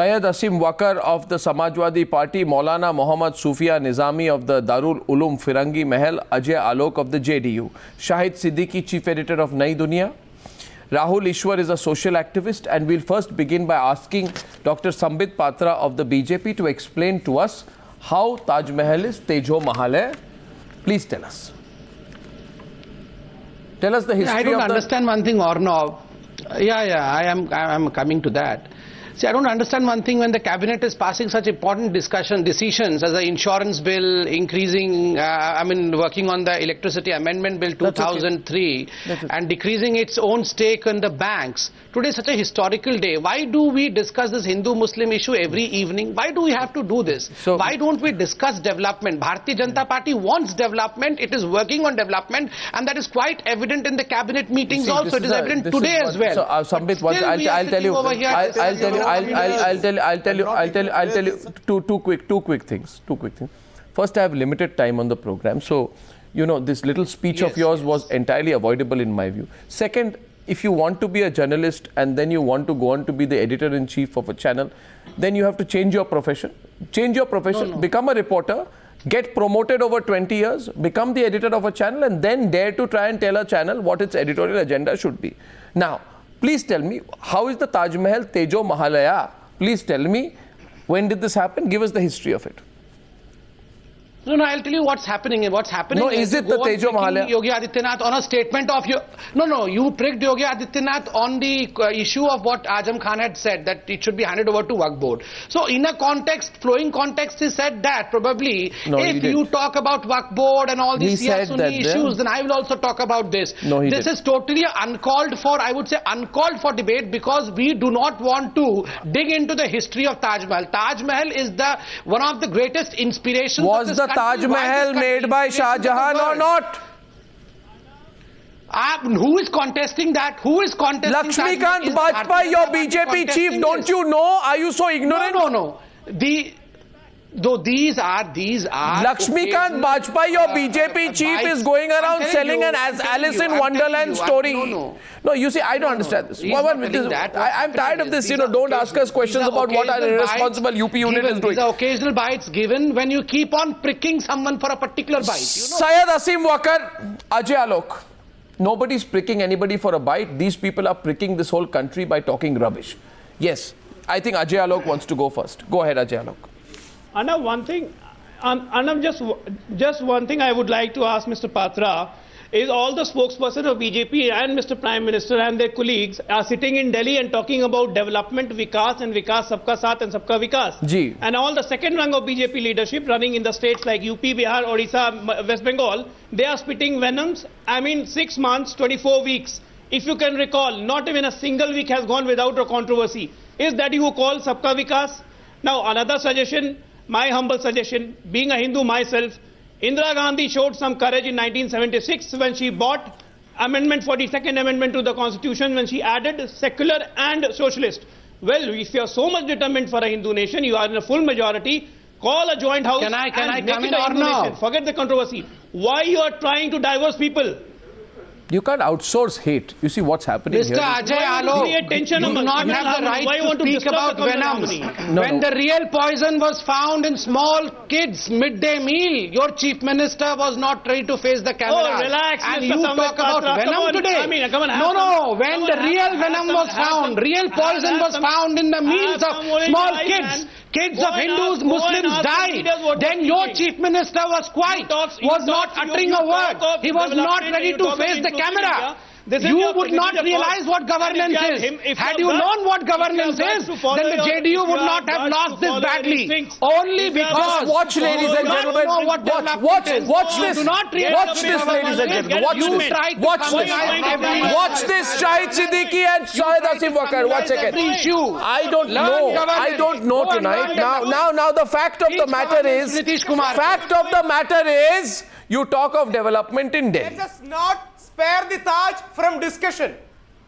Syed Asim Wakar of the Samajwadi Party, Maulana Mohammad Sufia Nizami of the Darul Uloom Firangi Mahal, Ajay Alok of the JDU, Shahid Siddiqui, Chief Editor of Nai Duniya. Rahul Ishwar is a social activist, and we'll first begin by asking Dr. Sambit Patra of the BJP to explain to us how Taj Mahal is Tejo Mahal hai. Please tell us. Tell us the history I don't of understand one thing, Arnav. I am coming to that. See, I don't understand one thing when the cabinet is passing such important decisions as the insurance bill, increasing, working on the electricity amendment bill 2003 and decreasing its own stake in the banks. Today is such a historical day. Why do we discuss this Hindu-Muslim issue every evening? Why do we have to do this? Why don't we discuss development? Bharatiya Janata Party wants development. It is working on development, and that is quite evident in the cabinet meetings also. It is evident today as well. So, Sambit, I'll tell you two quick things. First, I have limited time on the program, so this little speech of yours was entirely avoidable in my view. Second, if you want to be a journalist and then you want to go on to be the editor-in-chief of a channel, then you have to change your profession. Become a reporter, get promoted over 20 years, become the editor of a channel, and then dare to try and tell a channel what its editorial agenda should be. Now, please tell me, how is the Taj Mahal Tejo Mahalaya? Please tell me, when did this happen? Give us the history of it. No, I'll tell you what's happening. No, is it the Tejo Mahalaya? Yogi Adityanath on a statement of your... No, you pricked Yogi Adityanath on the issue of what Azam Khan had said, that it should be handed over to Waqf Board. So in a flowing context, he said that probably if you talk about Waqf Board and all these Shia-Sunni issues, then I will also talk about this. This is totally uncalled for, I would say uncalled for debate, because we do not want to dig into the history of Taj Mahal. Taj Mahal is one of the greatest inspirations of this country. Taj Mahal made by Shah Jahan or not? Who is contesting that? Who is contesting Lakshmikant Bajpai, your BJP chief, don't you know? Are you so ignorant? No. These are Lakshmikant Bajpai, your BJP chief, is going around selling an Alice in Wonderland story. No, you see, I don't understand this. I'm tired of this. Don't ask us questions about what our irresponsible UP unit is doing. These are occasional bites given when you keep on pricking someone for a particular bite. Syed Asim Wakar, Ajay Alok. Nobody's pricking anybody for a bite. These people are pricking this whole country by talking rubbish. Yes, I think Ajay Alok wants to go first. Go ahead, Ajay Alok. Arnav, just one thing I would like to ask Mr. Patra is, all the spokesperson of BJP and Mr. Prime Minister and their colleagues are sitting in Delhi and talking about development, Vikas, and Vikas Sabka Saath and Sabka Vikas. And all the second rung of BJP leadership running in the states like UP, Bihar, Odisha, West Bengal, they are spitting venoms. 6 months, 24 weeks. If you can recall, not even a single week has gone without a controversy. Is that you call Sabka Vikas? Now, another suggestion, my humble suggestion, being a Hindu myself, Indira Gandhi showed some courage in 1976 when she bought Amendment 42nd Amendment to the Constitution, when she added secular and socialist. Well, if you are so much determined for a Hindu nation, you are in a full majority, call a joint house and make it a Hindu nation. Forget the controversy. Why you are trying to divorce people? You can't outsource hate. You see what's happening here. Mr. Ajay Alok, you do not have the right to speak about venoms. When the real poison was found in small kids' midday meal, your chief minister was not ready to face the camera. Oh, relax, and Mr. you talk about venom today. When the real venom was found, real poison was found in the meals of small kids. Kids of Hindus, Muslims died. Then your chief minister was quiet, was not uttering a word. He was not ready to face the camera. You would not realize what governance is. Had you known what governance is, then the JDU would not have lost this badly. Only because... Watch, ladies and gentlemen. Watch this, ladies and gentlemen. Watch this, Shahid Siddiqui and Syed Asim Wakar. 1 second. I don't know tonight. Now the fact of the matter is, you talk of development in Delhi. Let us not spare the Taj from discussion.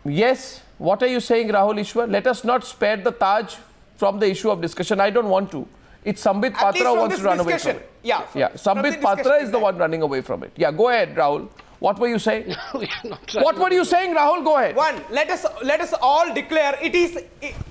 Yes. What are you saying, Rahul Ishwar? Let us not spare the Taj from the issue of discussion. I don't want to. It's Sambit Patra who wants to run away from it. Yeah. Sambit Patra is the one running away from it. Yeah, go ahead, Rahul. What were you saying? What were you saying, Rahul? Go ahead. One, let us all declare it is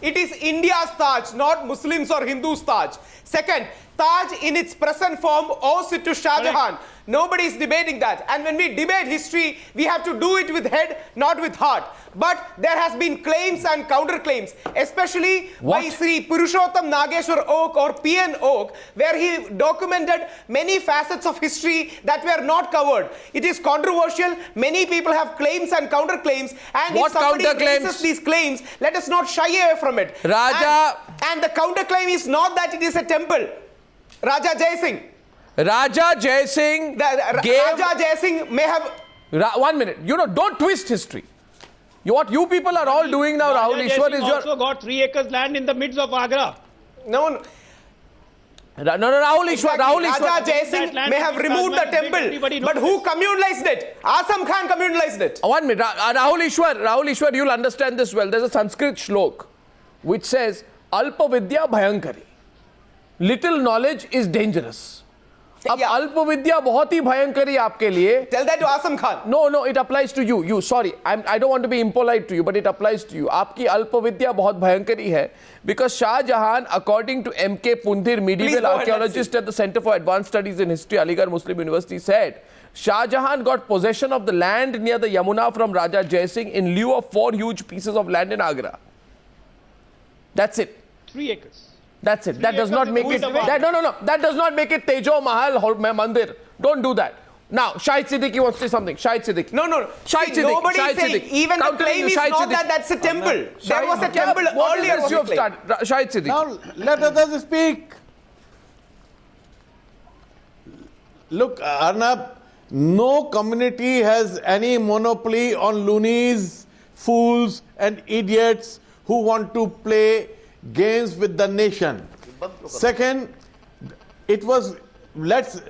It is India's Taj, not Muslims or Hindus' Taj. Second, Taj in its present form owes it to Shah Jahan. Nobody is debating that. And when we debate history, we have to do it with head, not with heart. But there has been claims and counterclaims, especially by Sri Purushottam Nageshwar Oak or P.N. Oak, where he documented many facets of history that were not covered. It is controversial. Many people have claims and counterclaims. And What if somebody counterclaims? raises these claims, let us not shy away from it. Raja- And the counterclaim is not that it is a temple. Raja Jai Singh. Raja Jai Singh gave... Raja Jai Singh may have... 1 minute. You know, don't twist history. What you people are all doing now, Rahul Raja Jai Ishwar, Singh is your... also got 3 acres land in the midst of Agra. No, Rahul Ishwar, exactly. Rahul Ishwar. Raja Jai Singh may have removed the temple, but who communalized it? Asam Khan communalized it. 1 minute. Rahul Ishwar, you'll understand this well. There's a Sanskrit shlok which says, Alpa Vidya Bhayankari. Little knowledge is dangerous. अब Yeah. अल्प विद्या बहुत ही भयंकरी आपके लिए. Tell that to Asam Khan. No, it applies to you. Sorry, I don't want to be impolite to you, but it applies to you. आपकी अल्प विद्या बहुत भयंकरी है, because Shah Jahan, according to M.K. Pundhir, medieval go ahead, archaeologist at the Center for Advanced Studies in History, Aligarh Muslim University, said Shah Jahan got possession of the land near the Yamuna from Raja Jai Singh in lieu of 4 huge pieces of land in Agra. That's it. 3 acres. That's it. That does not make it. Who's the No. That does not make it Tejo Mahal or Mandir. Don't do that. Now, Shahid Siddiqui wants to say something. Shahid Siddiqui. No. Shahid See, Siddiqui. nobody is Shahid saying, Siddiqui. even the Countering claim you, is Shahid not Siddiqui. that that's a temple. There was a Shahid- temple What earlier. is was you the have claim. started? Shahid Siddiqui. Now, let others speak. Look, Arnab, no community has any monopoly on loonies, fools, and idiots who want to play games with the nation. Second, it was, let's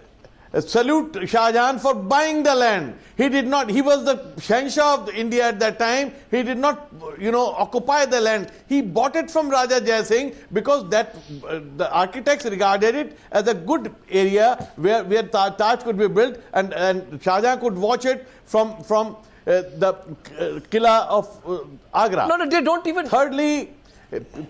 salute Shah Jahan for buying the land. He did not, he was the Shahnshah of India at that time. He did not, occupy the land. He bought it from Raja Jai Singh because that the architects regarded it as a good area where Taj could be built, and Shah Jahan could watch it from the Qila of Agra. No, they don't even. Thirdly,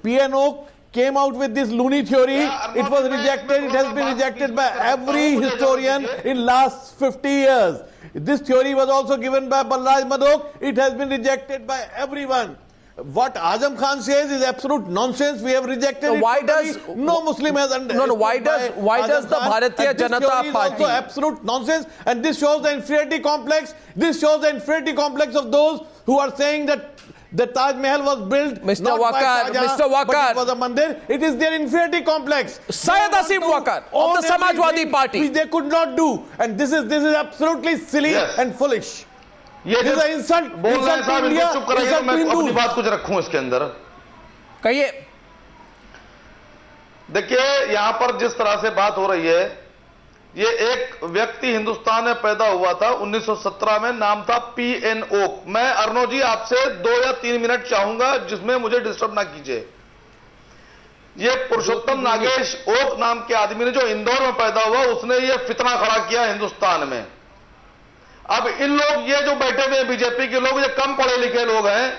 P.N. Oak came out with this loony theory. It was rejected. It has been rejected by every historian in last 50 years. This theory was also given by Balraj Madhok. It has been rejected by everyone. What Azam Khan says is absolute nonsense. We have rejected So it. why totally. does- no Muslim has No, why does the Bharatiya Janata Party? This Party- also absolute nonsense, and this shows the inferiority complex. This shows the inferiority complex of those who are saying that the Taj Mahal was built Mr. not by Wakar, Shah Jahan, Mr. but Wakar. it was a mandir. It is their inferiority complex. Syed They Asim want to Wakar of own the Samajwadi everything Party. which they could not do, and this is absolutely silly Yes. and foolish. ये This is जो an insult. बोल रहे हैं Insult to साहब, India, इनको चुप कराइए तो insult to मैं अपनी Hindus. बात कुछ रखूं इसके अंदर। कहिए. देखिए, यहां पर जिस तरह से बात हो रही है, ये एक व्यक्ति हिंदुस्तान में पैदा हुआ था 1917 में, नाम था P.N. ओक। मैं अर्नो जी आपसे 2 या 3 मिनट चाहूंगा जिसमें मुझे डिस्टर्ब ना कीजिए। ये पुरुषोत्तम नागेश ओक नाम के आदमी ने जो इंदौर में पैदा हुआ, उसने ये फितना खड़ा किया हिंदुस्तान में। अब इन लोग, ये जो बैठे हुए बीजेपी के लोग, ये कम पढ़े लिखे लोग हैं,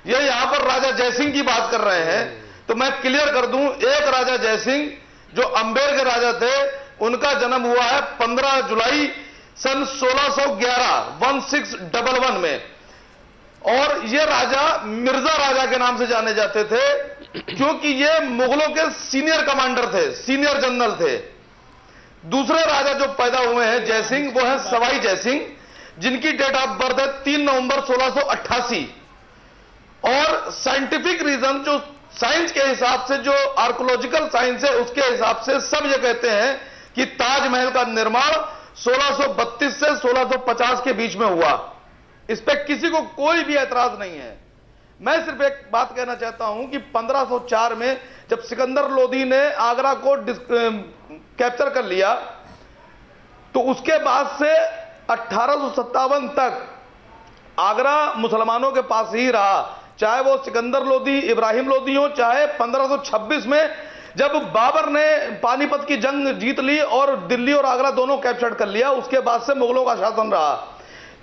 ये यहां पर राजा जयसिंह की बात कर रहे हैं। तो मैं क्लियर कर दूं, एक राजा जयसिंह जो अंबेर के राजा थे, उनका जन्म हुआ है 15 जुलाई सन 1611 में, और ये राजा मिर्जा राजा के नाम से जाने जाते थे, क्योंकि ये मुगलों के सीनियर कमांडर थे, सीनियर जनरल थे। दूसरे राजा जो पैदा हुए हैं जयसिंह, वो है सवाई जयसिंह, जिनकी डेट ऑफ बर्थ है 3 नवंबर 1688। और साइंटिफिक रीजन, जो साइंस के हिसाब से, जो आर्कोलॉजिकल साइंस है, उसके हिसाब से सब ये कहते हैं कि ताजमहल का निर्माण 1632 से 1650 के बीच में हुआ। इस पर किसी को कोई भी ऐतराज नहीं है। मैं सिर्फ एक बात कहना चाहता हूं कि 1504 में जब सिकंदर लोधी ने आगरा को कैप्चर कर लिया, तो उसके बाद से 1857 तक आगरा मुसलमानों के पास ही रहा, चाहे वो सिकंदर लोधी, इब्राहिम लोधी हो, चाहे 1526 में जब बाबर ने पानीपत की जंग जीत ली और दिल्ली और आगरा दोनों कैप्चर कर लिया, उसके बाद से मुगलों का शासन रहा।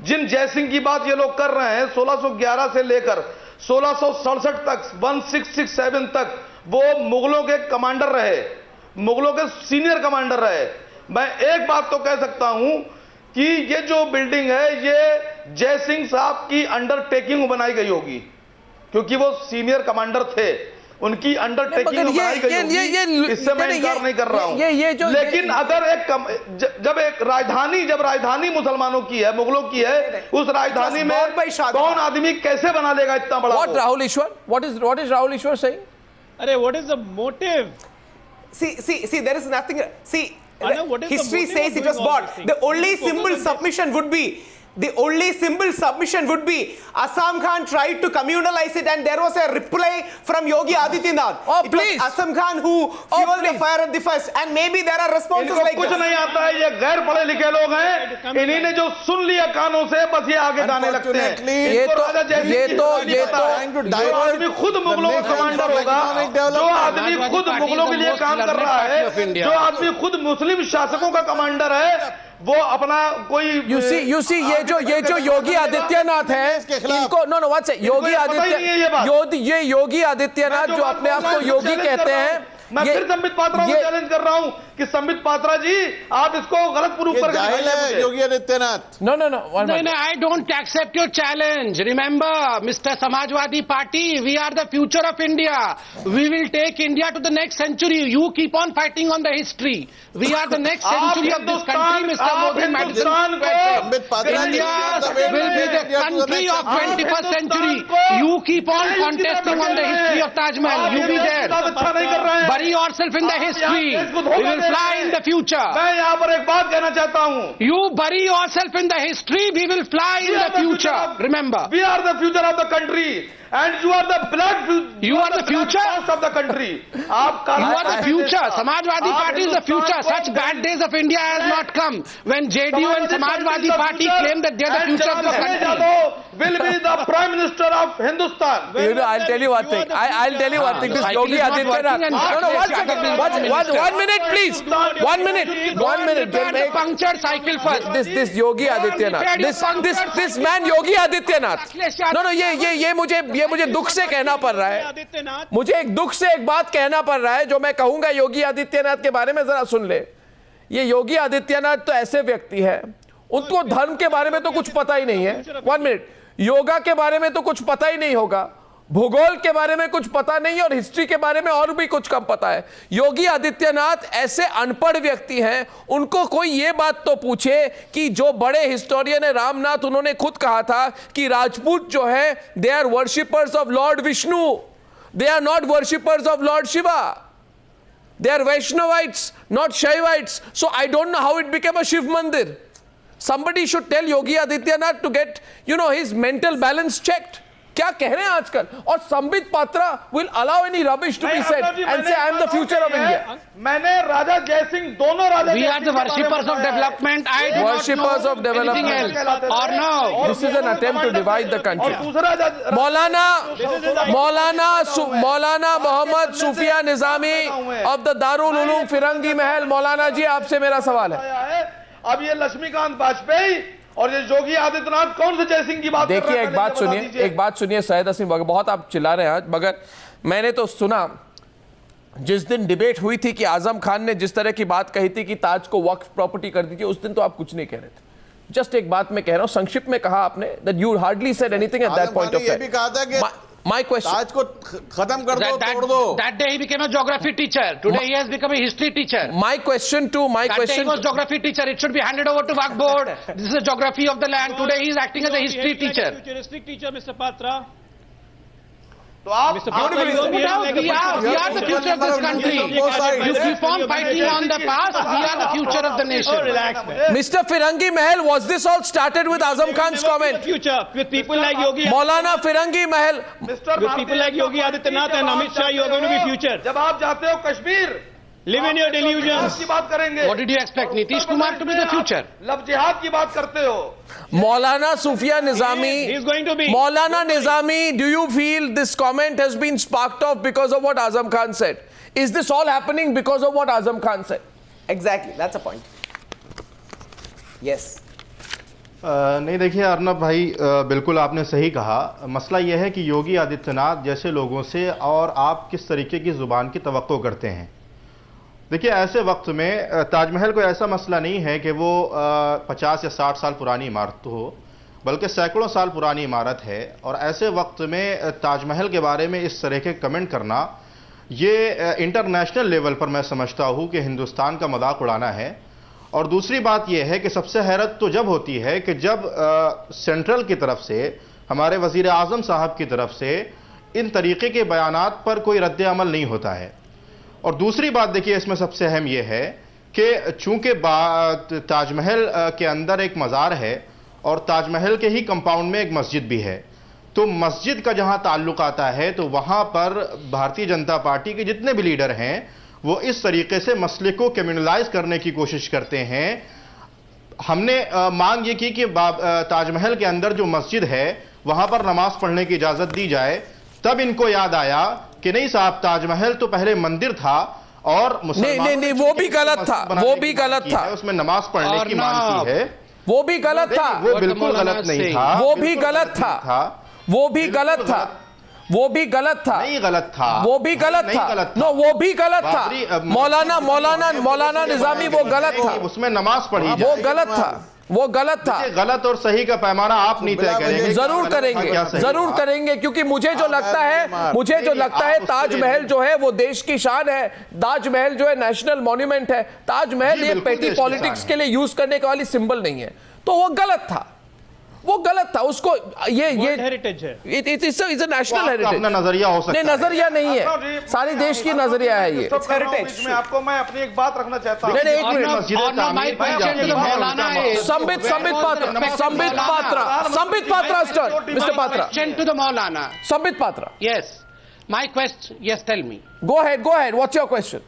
जिन जयसिंह की बात ये लोग कर रहे हैं 1611 से लेकर 1667 तक 1667 तक वो मुगलों के कमांडर रहे, मुगलों के सीनियर कमांडर रहे। मैं एक बात तो कह सकता हूं कि ये जो बिल्डिंग है ये जयसिंह साहब की अंडरटेकिंग बनाई गई होगी, क्योंकि वो सीनियर कमांडर थे, उनकी अंडरटेकिंग बनाई गई होगी। इससे मैं इनकार नहीं कर रहा हूं। लेकिन अगर जब राजधानी मुसलमानों की है, मुगलों की है, उस राजधानी में कौन आदमी कैसे बना लेगा इतना बड़ा? What Rahul Ishwar? What is Rahul Ishwar saying? Arey, what is the motive? See, there is nothing. See, Arnav, what is the history motive says of it was doing all bought. these things? The only Let's focus simple on this. submission would be. The only simple submission would be Assam Khan tried to communalize it, and there was a reply from Yogi Adityanath. Oh, it please. was Assam Khan who fueled the please. fire at the first, and maybe there are responses इनको like कुछ this. नहीं आता है, ये गैर पढ़े लिखे लोग हैं, इन्हीं ने जो सुन लिया कानों से बस ये आगे गाने लगते हैं। Unfortunately, इनको राजा जयसिंह की कहानी पता है। trying to जो divert आदमी खुद मुगलों का the nation कमांडर from होगा, economic जो development. आदमी खुद Party मुगलों के is the लिए most काम कर learned रहा party of है, India. जो आदमी खुद मुस्लिम शासकों का कमांडर है, वो अपना कोई You see, ये जो योगी आदित्यनाथ है, इनको no one second, Yogi Aditya, ये योगी आदित्यनाथ जो अपने आप को योगी कहते हैं, मैं फिर संबित पात्रा को चैलेंज कर रहा हूं कि संबित पात्रा जी आप इसको गलत प्रूफ ये करके जाहिल दिखाइए है मुझे। Yogi Adityanath. no, one No, minute. no, I don't accept your challenge. Remember, Mr. Samajwadi Party, we are the future of India. We will take India to the next century. You keep on fighting on the history. We are the next century of this country, Mr. Modi. Hindustan को संबित पात्रा जी, India will be the country of 21st century. You keep on contesting on the history of Taj Mahal. You be there. अच्छा नहीं कर रहे हैं। Bury yourself in the history. We will fly in the future. मैं यहाँ पर एक बात कहना चाहता हूँ। You bury yourself in the history. We will fly in the future. Remember. We are the future of the country, and you are the black. You are the future? past of the country. आप You are the future. Samajwadi आप Party is the future. Hindustan Such को bad days of India has not come. When JDU and Samajwadi Party claim that they are the future of the country. Will be the Prime Minister of Hindustan. You know, I'll tell you one thing. I'll tell you one thing. This Cycle Yogi is not Adityanath. working and No, one Bharat second. Minister. One minute, please. 1 minute. 1 minute. Repair the punctured cycle first. This Yogi Adityanath. This man Yogi Adityanath. No, ये मुझे दुख से कहना पड़ रहा है. आदित्यनाथ मुझे एक दुख से एक बात कहना पड़ रहा है जो मैं कहूंगा योगी आदित्यनाथ के बारे में जरा सुन ले। ये योगी आदित्यनाथ तो ऐसे व्यक्ति है, उनको धर्म के बारे में तो कुछ पता ही नहीं है। 1 मिनट, योगा के बारे में तो कुछ पता ही नहीं होगा, भूगोल के बारे में कुछ पता नहीं और हिस्ट्री के बारे में और भी कुछ कम पता है। योगी आदित्यनाथ ऐसे अनपढ़ व्यक्ति हैं, उनको कोई ये बात तो पूछे कि जो बड़े हिस्टोरियन है रामनाथ, उन्होंने खुद कहा था कि राजपूत जो है they are worshippers of Lord Vishnu, they are not worshippers of Lord Shiva, they are Vaishnavites not Shaivites. So I don't know how it became a Shiv mandir. Somebody should tell Yogi Adityanath to get, his mental balance checked. क्या कह रहे हैं आजकल? और Sambit Patra will allow any rubbish to be said and say I am the future of India. मैंने राजा जयसिंह, दोनों राजा We are the worshippers of development. I do not Worshippers know of development. anything else. Or no. This is an attempt to divide the country. और दूसरा मौलाना मोहम्मद सूफिया Nizami of the Darul Uloom Firangi Mahal. मौलाना जी, आपसे मेरा सवाल है। है। अब ये लक्ष्मीकांत वाजपेयी और ये योगी आदित्यनाथ कौन से जयसिंह की बात कर देखिए, रहे हैं? एक बात सुनिए सैयद हसीन, बहुत आप चिल्ला रहे हैं आज, मगर मैंने तो सुना जिस दिन डिबेट हुई थी कि आजम खान ने जिस तरह की बात कही थी कि ताज को वक्फ प्रॉपर्टी कर दी थी, उस दिन तो आप कुछ नहीं कह रहे थे। जस्ट एक बात मैं कह रहा हूं, संक्षिप्त में कहा आपने that you hardly said anything at that point of ये भी कहा था कि time. My question. ताज को खत्म कर दो, तोड़ दो। That day he became a geography teacher. Today he has become a history teacher. My question. That day he was geography teacher. It should be handed over to Waqf board. This is a geography of the land. Today he is acting as a history teacher. Futuristic teacher, Mr. Patra. तो आप Mr. Patra, you We are are the future of this country. You keep on fighting on the past. We are the future of the nation. Relax, man. Mr. Firangi Mahal, was this all started with Azam Khan's The comment? future with people like Yogi. Maulana Firangi Mahal. With people like Yogi Adityanath and Amit Shah, you are going to be future. जब आप जाते हो Kashmir, Live in your delusions. की बात करेंगे। What did you expect? Nitish Kumar to be the future? लब जिहाद की बात करते हो। Maulana Sufia He Nizami. is going to be. Maulana Nizami, do you feel this comment has been sparked off because of what Azam Khan said? Is this all happening because of what Azam Khan said? Exactly, that's a point. Yes. नहीं, देखिए अर्नब भाई, बिल्कुल आपने सही कहा। मसला यह है कि योगी आदित्यनाथ जैसे लोगों से और आप किस तरीके की ज़ुबान की तवक्को करते हैं। देखिए, ऐसे वक्त में ताजमहल कोई ऐसा मसला नहीं है कि वो 50 या 60 साल पुरानी इमारत हो, बल्कि सैकड़ों साल पुरानी इमारत है। और ऐसे वक्त में ताजमहल के बारे में इस तरह के कमेंट करना, ये इंटरनेशनल लेवल पर मैं समझता हूँ कि हिंदुस्तान का मजाक उड़ाना है। और दूसरी बात यह है कि सबसे हैरत तो जब होती है कि जब सेंट्रल की तरफ से, हमारे वज़ीर आज़म साहब की तरफ से इन तरीके के बयानात पर कोई रद्द अमल नहीं होता है। और दूसरी बात देखिए, इसमें सबसे अहम यह है कि चूंकि ताजमहल के अंदर एक मज़ार है और ताजमहल के ही कंपाउंड में एक मस्जिद भी है, तो मस्जिद का जहां ताल्लुक आता है तो वहां पर भारतीय जनता पार्टी के जितने भी लीडर हैं वो इस तरीके से मसले को कम्युनलाइज करने की कोशिश करते हैं। हमने मांग ये की कि ताजमहल के अंदर जो मस्जिद है वहां पर नमाज पढ़ने की इजाजत दी जाए। तब इनको याद आया कि नहीं साहब, ताजमहल तो पहले मंदिर था और नहीं, वो भी गलत था, वो भी गलत था, उसमें नमाज पढ़ने की मांग की है, वो भी गलत था, वो बिल्कुल गलत नहीं था, वो भी गलत था, वो भी गलत था, वो भी गलत था, नहीं गलत था, वो भी गलत था, नो वो भी गलत था। मौलाना निजामी वो गलत था, उसमें नमाज पढ़ी, वो गलत था, वो गलत था। गलत और सही का पैमाना आप नहीं तय करेंगे। जरूर करेंगे, जरूर करेंगे, क्योंकि मुझे जो लगता है ताजमहल जो है वो देश की शान है, ताजमहल जो है नेशनल मॉन्यूमेंट है, ताजमहल ये पेटी पॉलिटिक्स के लिए यूज करने का वाली सिंबल नहीं है। तो वो गलत था, वो गलत था, उसको ये हेरिटेज है, इट्स अ नेशनल हेरिटेज। अपना नजरिया हो सकता है, नहीं नजरिया नहीं है, सारे देश की नजरिया है ये हेरिटेज में। आपको मैं अपनी एक बात रखना चाहता हूं। नहीं, एक minute, Sambit Patra stern, mister Patra, to the Maulana. Sambit Patra, Yes. My question, yes, tell me. go ahead, what's your question?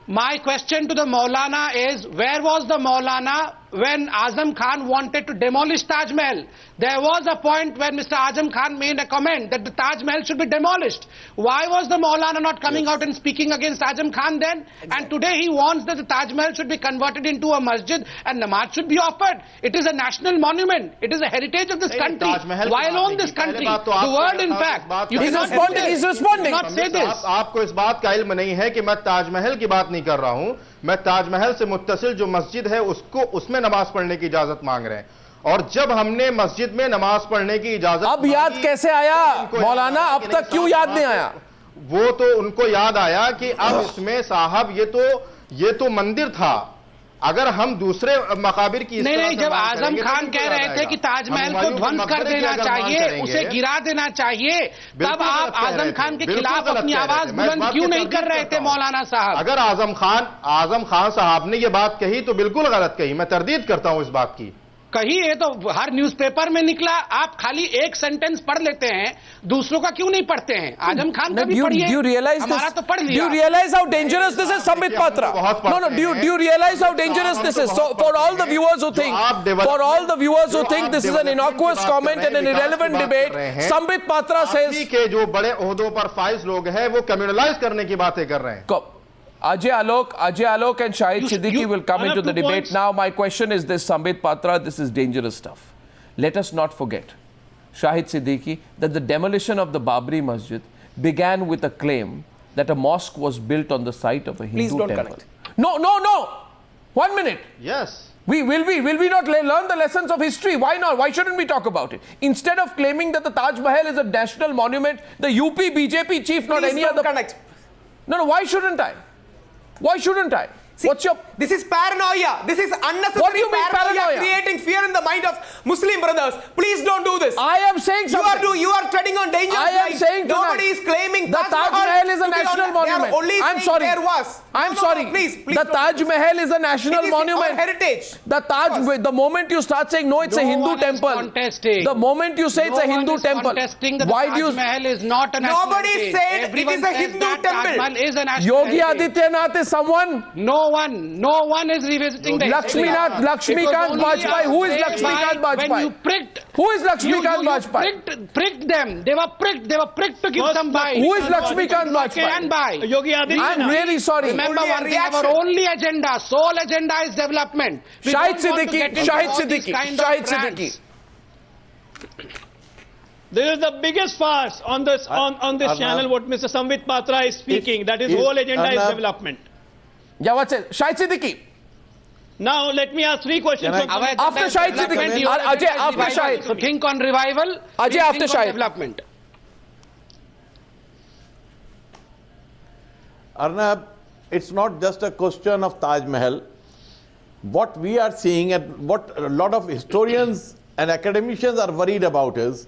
My question to the Maulana is, where was the Maulana when Azam Khan wanted to demolish Taj Mahal? There was a point when Mr. Azam Khan made a comment that the Taj Mahal should be demolished. Why was the Maulana not coming out and speaking against Azam Khan then? Exactly. And today he wants that the Taj Mahal should be converted into a masjid and namaz should be offered. It is a national monument. It is a heritage of this country. Why alone this country? The world, in fact. He's responding. Not say this. आपको इस बात का इल्म नहीं है कि मैं ताजमहल की बात नहीं कर रहा हूं, मैं ताजमहल से मुत्तसिल जो मस्जिद है उसको, उसमें नमाज पढ़ने की इजाजत मांग रहे हैं। और जब हमने मस्जिद में नमाज पढ़ने की इजाजत, अब याद कैसे आया मौलाना, अब तक क्यों याद नहीं आया? वो तो उनको याद आया कि अब इसमें साहब ये तो मंदिर था। अगर हम दूसरे मकाबिर की नहीं, जब आजम खान कह रहे थे कि ताजमहल को ध्वंस कर देना चाहिए, उसे गिरा देना चाहिए, तब आप आजम खान के खिलाफ अपनी आवाज बुलंद क्यों नहीं कर रहे थे मौलाना साहब? अगर आजम खान साहब ने ये बात कही तो बिल्कुल गलत कही, मैं तरदीद करता हूं इस बात की। कही है तो हर न्यूज़पेपर में निकला, आप खाली एक सेंटेंस पढ़ लेते हैं, दूसरों का क्यों नहीं पढ़ते हैं? आजम खान का भी पढ़िए, हमारा तो पढ़ लिया। Do you realize how dangerous this is, Sambit Patra? No, do you realize how dangerous this is? So for all the viewers who think this is an innocuous comment and an irrelevant debate, Sambit Patra says के जो बड़े ओहदों पर फाइज लोग हैं वो communalise करने की बातें कर रहे हैं। Ajay Alok and Shahid Siddiqui will come into the debate. Points. Now my question is this, Sambit Patra, this is dangerous stuff. Let us not forget, Shahid Siddiqui, that the demolition of the Babri Masjid began with a claim that a mosque was built on the site of a Hindu temple. Connect. No. 1 minute. Yes. Will we not learn the lessons of history? Why not? Why shouldn't we talk about it? Instead of claiming that the Taj Mahal is a national monument, the UP BJP chief, not Please any don't other. connect. No, why shouldn't I? Why shouldn't I? See, this is paranoia. This is unnecessary. What do you mean paranoia? Creating fear in the mind of Muslim brothers. Please don't do this. I am saying something. You are treading on dangerous I am lines. saying nobody tonight, is claiming the Taj Mahal is a national monument. I'm sorry. There was. I'm No, sorry. please. The Taj Mahal is a national It is monument. our heritage. The moment you start saying no, it's a Hindu temple. Contesting. The moment you say it's a Hindu temple. Why do you? Taj Mahal is not a national Nobody heritage. said Everyone it is a says Hindu that temple. Taj Mahal is a national Yogi heritage. Adityanath is someone. No one is revisiting the history. Lakshmikant Vajpayee. Who is Lakshmikant Vajpayee? When you pricked. Who is Lakshmikant Vajpayee? Pricked them. They were pricked to give some bite. Who is Lakshmikant Vajpayee? stand by. Yogi Adityanath. I'm really sorry. Remember Only a one thing, our reaction. only agenda, sole agenda is development. We Shahid don't want to Siddiqui, get into Shahid all these Siddiqui, kind of Shahid rants. Siddiqui. This is the biggest farce on this Arnab. channel. What Mr. Samvit Patra is speaking, that his if whole agenda is Arnab- development. Yeah, what's it? Shahid Siddiqui. Now let me ask three questions. Can I- from Our Samvit. agenda After is Shahid development, Siddiqui. your Ajay, agenda is after revival. Shahid. So think on revival. Ajay, we after think on Shahid. development. Arnab, it's not just a question of Taj Mahal. What we are seeing and what a lot of historians and academicians are worried about is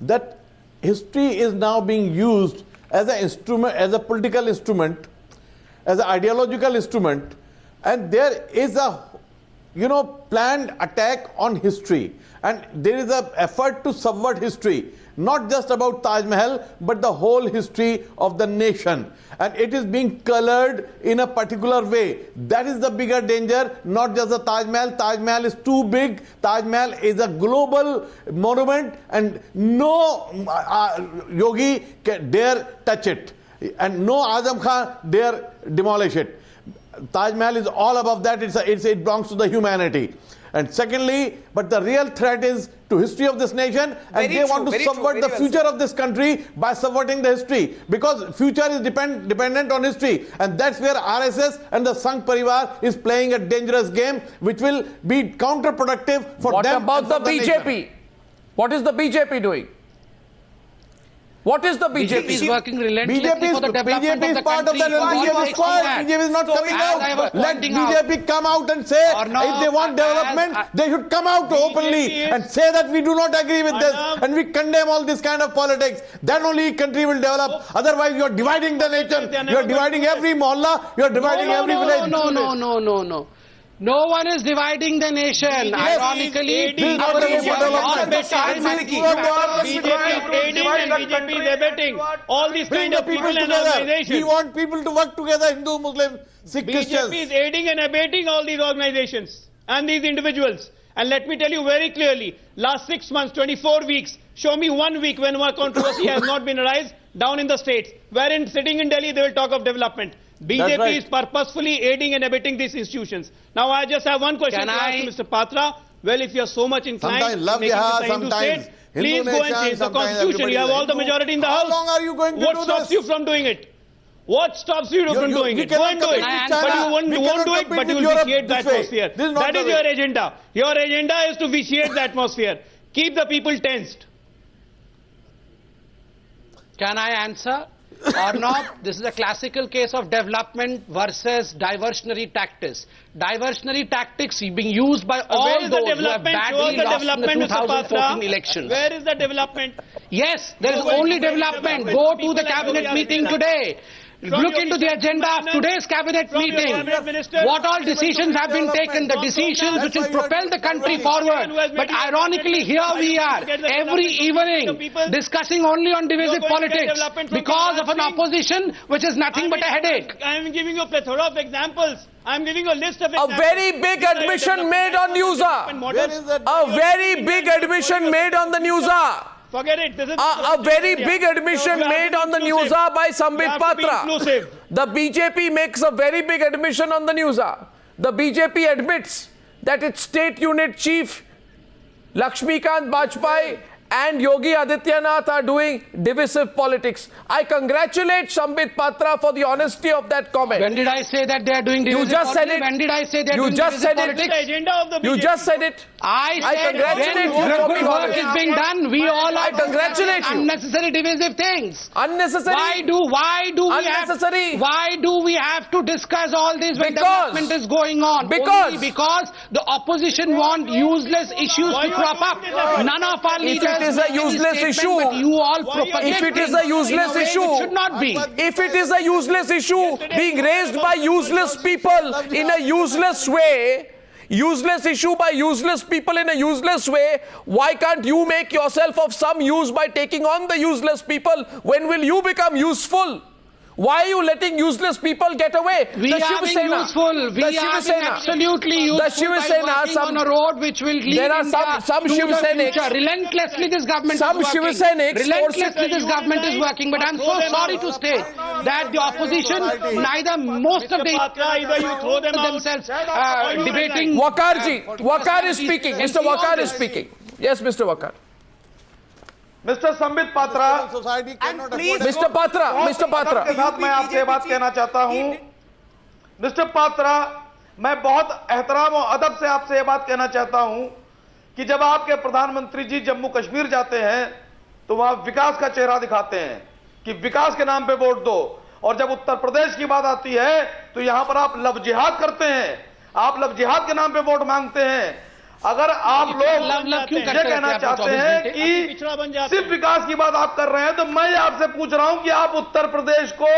that history is now being used as an instrument, as a political instrument, as an ideological instrument, and there is a planned attack on history, and there is an effort to subvert history, not just about Taj Mahal, but the whole history of the nation, and it is being colored in a particular way. That is the bigger danger, not just the Taj Mahal. Taj Mahal is too big. Taj Mahal is a global monument, and no yogi can dare touch it, and no Azam Khan dare demolish it. Taj Mahal is all above that. It belongs to the humanity. And secondly, but the real threat is to history of this nation, and Very they true, want to very true, subvert very the well future said. of this country by subverting the history, because future is dependent on history, and that's where RSS and the Sangh Parivar is playing a dangerous game, which will be counterproductive for What them. about and the for nation. BJP? What is the BJP doing? What is the BJP is BJP? working relentlessly for the development BJP of is the part of country. that, and Why BJP are is you quiet. saying BJP is not So coming as out. I was Let pointing out- BJP come out and say, Or no, if they want as- development, as- they should come out openly is- and say that we do not agree with this, Arnab- and we condemn all this kind of politics. Then only country will develop. Otherwise, you are dividing the nation. They are You never are dividing going to do every mohalla. You are dividing every village. No. No one is dividing the nation. Yes, Ironically, this is our not a way for development development. Shahid Siddiqui. BJP is aiding and BJP is abetting all these Bring kind the of people people and together. We organizations. want people to work together, Hindu, Muslim, Sikh, Christians. BJP is aiding and abetting all these organizations and these individuals. And let me tell you very clearly, last 6 months, 24 weeks, show me 1 week when one controversy has not been raised down in the states, wherein sitting in Delhi they will talk of development. BJP right. is purposefully aiding and abetting these institutions. Now I just have one question Can to ask I- to Mr. Patra. Well, if you are so much inclined Sometimes love to making jihad, this a Hindu sometimes state, Hindu please go and nation, change the sometimes constitution. You have all the everybody is majority in the Hindu. house. How long are you going to What do stops this? you from doing it? What stops you from doing we it? Go cannot and do it. compete with But China. you won't We do cannot it, compete but you with will Europe vitiate the this way. atmosphere. This is not That the is way. your agenda. Your agenda is to vitiate the atmosphere. Keep the people tensed. Can I answer or not? This is a classical case of development versus diversionary tactics. Diversionary tactics being used by all Where is the those who have development? Show badly us the lost in the development, Mr. 2014 Patra. elections. Where is the development? Yes, there is Go and only do development. development. Go to People the like cabinet Yogi meeting Adityanath. today. From Look your into the agenda of today's cabinet From your meeting. cabinet minister. What all decisions have been taken, the From decisions which will That's why you propel are- the country that's why you forward. who has made But you a ironically, cabinet here minister. we You are get the every development from the evening people. discussing only on divisive You are going to get politics development from because the of an country. opposition which is nothing but a headache. I am giving you a plethora of examples. I am giving you a list of A examples. very big These are your admission development made on development Newsa. models. Where is that? A very big admission made on the Newsa. Forget it. This is A very India. big admission You have to made be on the inclusive. Newsa by You Sambit have to be Patra. inclusive. The BJP makes a very big admission on the Newsa. The BJP admits that its state unit chief Lakshmikant Bajpai and Yogi Adityanath are doing divisive politics. I congratulate Sambit Patra for the honesty of that comment. When did I say that they are doing divisive just said politics? it. When did I say they are You doing just divisive said it. This is politics? the agenda of the BJP. You just said it. I said congratulate when you for good being work honest. is being done, we all I are congratulate you. unnecessary divisive things. Unnecessary. Why do Unnecessary. we have to discuss all this when Because- development is going on? because- Only because the opposition want useless issues Why to you crop are up. doing this? None of our If leaders it is a make any useless statement, issue- but you all Why you are- propagate If it is things a useless in a way issue- which should not be. If it is a useless issue being raised by useless people in a useless way, useless issue by useless people in a useless way, why can't you make yourself of some use by taking on the useless people? When will you become useful? Why are you letting useless people get away? We The are Shiv being Sena- useful. the We are Shiv being Sena- absolutely useful the Shiv by Sena, working some- on a road which will lead There are India some to Shiv the Senics- future. Relentlessly this government some is Shiv working. Senics Relentlessly forces- this government is working. But I'm so sorry to state that the opposition, neither most of the Patra, either you throw them out, themselves or you debating. Wakar is speaking. Mr. Wakar is speaking. Yes, Mr. Wakar. Mister Sambit Patra, Society And cannot please- afford Mr. Patra. Mr. Patra. के साथ मैं आपसे ये बात कहना चाहता हूं, mister Patra, मैं बहुत एहतराम और अदब से आपसे ये बात कहना चाहता हूं कि जब आपके प्रधानमंत्री जी जम्मू कश्मीर जाते हैं तो वहां विकास का चेहरा दिखाते हैं कि विकास के नाम पे वोट दो, और जब उत्तर प्रदेश की बात आती है तो यहां पर आप लव जिहाद करते हैं, आप लव जिहाद के नाम पे वोट मांगते हैं। अगर आप लोग लव क्यों ये करते कहना हैं चाहते हैं पिछड़ा बन कि जाते सिर्फ विकास की बात आप कर रहे हैं, तो मैं आपसे पूछ रहा हूं कि आप उत्तर प्रदेश को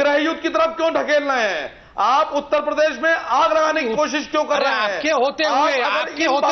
गृह युद्ध की तरफ क्यों ढकेल रहे हैं? आप उत्तर प्रदेश में आग लगाने की कोशिश क्यों कर अरे रहे हैं? आपके होते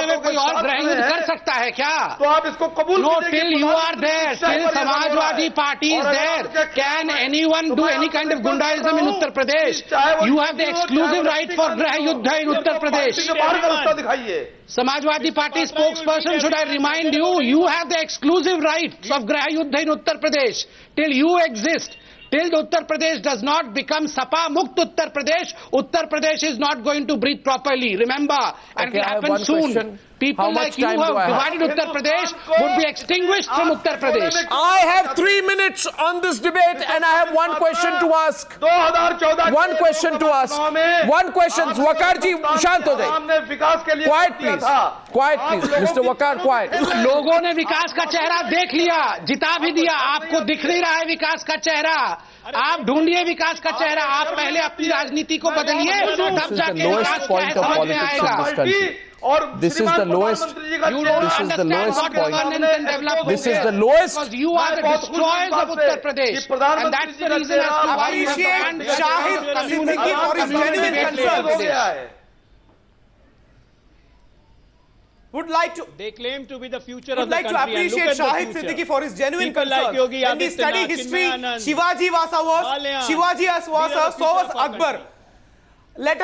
हुए कोई और गृह युद्ध कर सकता है क्या? तो आप इसको कबूल No, कीजिए till कि you are there, शिक्षा till पर ये Samajwadi है। Party is और अगर there, आपके can खिलाफ है, anyone तो do मैं any kind of आपसे Gundaism in कहता Uttar हूं Pradesh? कि चाहे वो You have the हिंदू हो, exclusive चाहे वो right for सिख Grah हो, Yuddha in Uttar party Pradesh. के बाहर का रास्ता दिखाइए। Samajwadi Party spokesperson, should I remind you, you have the exclusive rights of Grah Yuddha in Uttar Pradesh. Till you exist, till Uttar Pradesh does not become Sapa Mukt Uttar Pradesh is not going to breathe properly. Remember, and Okay, it will I have happen one soon. question. People How much like you time who do I have have? divided Uttar Pradesh would be extinguished from Uttar Pradesh. I have 3 minutes on this debate and I have one question to ask. 2014 One question to ask. One question. Wakar ji, शांत हो जाइए. हमने विकास के लिए Quiet दिया please. था। Quiet आप please. लोगों Mr. की- Wakar, quiet. लोगों ने विकास का चेहरा देख लिया, जिता भी दिया, आपको दिख नहीं रहा है विकास का चेहरा। आप ढूंढिए विकास का चेहरा, आप पहले अपनी राजनीति को बदलिए, तब is the जाके lowest विकास point क्या of समझ में politics in आएगा। this country. और This is the lowest- You don't This is the understand lowest what point. governance and development This is is. the lowest- Because you are the destroyers of Uttar Pradesh. And that's the reason as to why you have Appreciate banned Shahid Siddiqui for his genuine concerns. Would like to They claim to be the future would of the like to country. and look appreciate at the Shahid future. Siddiqui for his genuine People concerns. like Yogi When we study Adityanath, history, Chinmayanand, Shivaji was Kalyan. Shivaji was These are the so was future of our Akbar. country. Let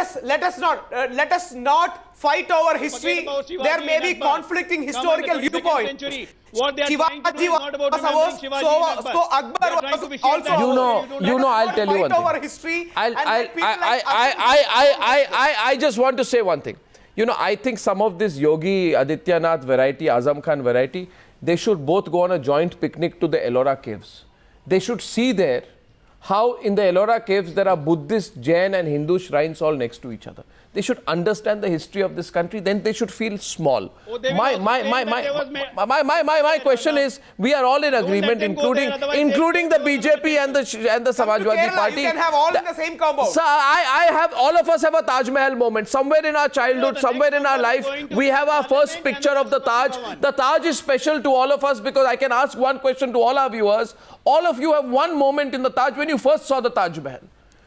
us not fight over history. Forget about Shivaji There may and be Akbar. conflicting Come on, historical the 22nd viewpoints. century. What they are trying to do Shivaji is not about was remembering Shivaji so and Akbar. so Akbar They are trying to was be shared also that You know, don't you have know, to I'll tell you one fight over thing. history. I'll- and I'll- let people like I just want to say one thing. You know, I think some of this Yogi Adityanath variety, Azam Khan variety, they should both go on a joint picnic to the Ellora caves. They should see there how in the Ellora caves there are Buddhist, Jain and Hindu shrines all next to each other. They should understand the history of this country, then they should feel small. Oh, they will also claim that there was My question is, we are all in agreement, them go there, otherwise including the they'll go to BJP and the Come to Samajwadi Kerala, Party. you can have all in the same compound. So I have, all of us have a Taj Mahal moment. Somewhere in our childhood, the somewhere next in our number is life, going to we be have our Parliament first and picture the of the next Taj. number one. The Taj is special to all of us because I can ask one question to all our viewers. All of you have one moment in the Taj when you first saw the Taj Mahal.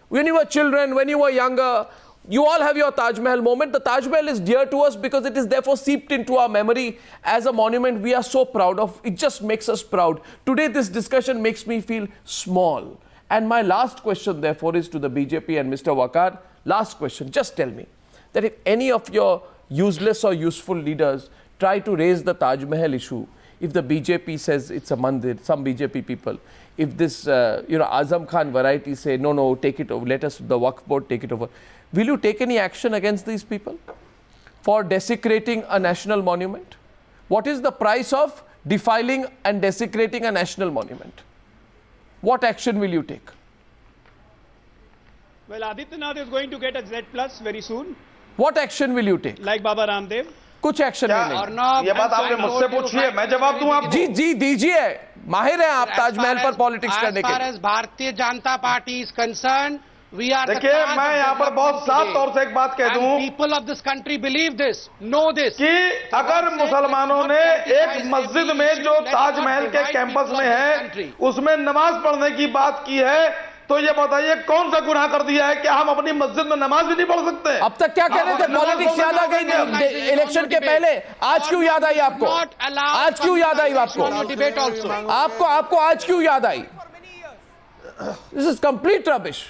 When you were children, when you were younger, you all have your Taj Mahal moment. The Taj Mahal is dear to us because it is therefore seeped into our memory as a monument we are so proud of. It just makes us proud. Today this discussion makes me feel small. And my last question therefore is to the BJP and Mr. Wakar. Last question, just tell me that if any of your useless or useful leaders try to raise the Taj Mahal issue, if the BJP says it's a mandir, some BJP people, if this, Azam Khan variety say, no, take it over, let us, the Waqf board take it over. Will you take any action against these people for desecrating a national monument? What is the price of defiling and desecrating a national monument? What action will you take? Well, Adityanath is going to get a Z plus very soon, What action will you take? like Baba Ramdev. कुछ action क्या- नहीं। Arnab, ये बात I'm आपने sorry, मुझसे I told you पूछी है, to मैं जवाब दूं आपको? जी दीजिए, माहिर हैं आप ताजमहल पर पॉलिटिक्स करने के As far लिए। as Bharatiya Janata Party is concerned, we are the देखिए, cause of मैं यहाँ पर बहुत development साफ today. तौर से एक बात कह दूं And people of this country believe this, know this. कि अगर मुसलमानों ने एक मस्जिद में जो ताजमहल के कैंपस में है उसमें नमाज पढ़ने की बात की है, तो ये बताइए कौन सा गुनाह कर दिया है कि हम अपनी मस्जिद में नमाज भी नहीं पढ़ सकते? अब तक क्या कह रहे थे? पॉलिटिक्स याद आ गई इलेक्शन के पहले। आज क्यों याद आई आपको? आज क्यों याद आई आपको? Debate also. आपको आज क्यों याद आई? This is complete rubbish.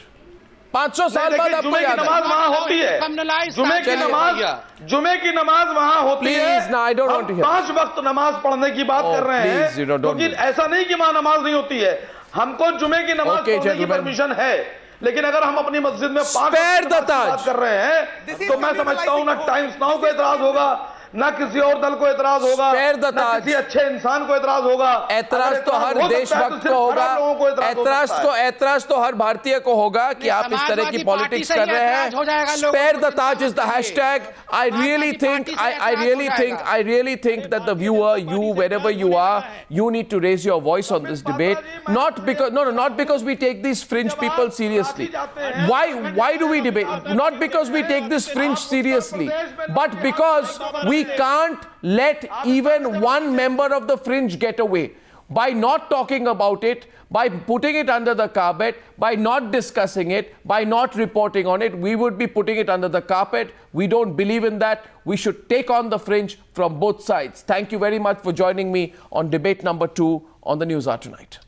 500 साल बाद देखिए, आपको जुमे की याद नमाज है. वहां होती है, Criminalize जुमे की Tajik नमाज, India. जुमे की नमाज वहां होती है. Please, no, I don't want to hear. 5 वक्त नमाज पढ़ने की बात Oh, कर रहे please, हैं, you don't क्योंकि do ऐसा नहीं कि वहां नमाज नहीं होती है. हमको जुमे की नमाज Okay, पढ़ने की gentlemen. परमिशन है, लेकिन अगर हम अपनी मस्जिद में 5 Spare वक्त the नमाज की बात Taj. कर रहे हैं, This is तो मैं समझता हूं ना communalizing टाइम्स नाउ को एतराज होगा, ना किसी और दल को एतराज होगा, Spare the ना Taj. किसी अच्छे इंसान को एतराज होगा. ऐतराज अगर तो एतराज हर हो सकता है, देशभक्त सिर्फ को होगा. खराब लोगों को एतराज हो सकता है. ऐतराज तो हर भारतीय को होगा कि आप इस तरह की समाजवादी पॉलिटिक्स पार्टी कर से रहे ऐतराज हो जाएगा हैं. लोगों Spare को the चिंता Taj is the मत hashtag. I really think, I really think that the viewer, you, wherever you are, you need to raise your voice on this debate. Not because we take these fringe people seriously. Why do we debate? Not because we take this fringe seriously, but because we can't let even one member of the fringe get away. By not talking about it, by putting it under the carpet, by not discussing it, by not reporting on it, we would be putting it under the carpet. We don't believe in that. We should take on the fringe from both sides. Thank you very much for joining me on debate number 2 on the News Hour Tonight.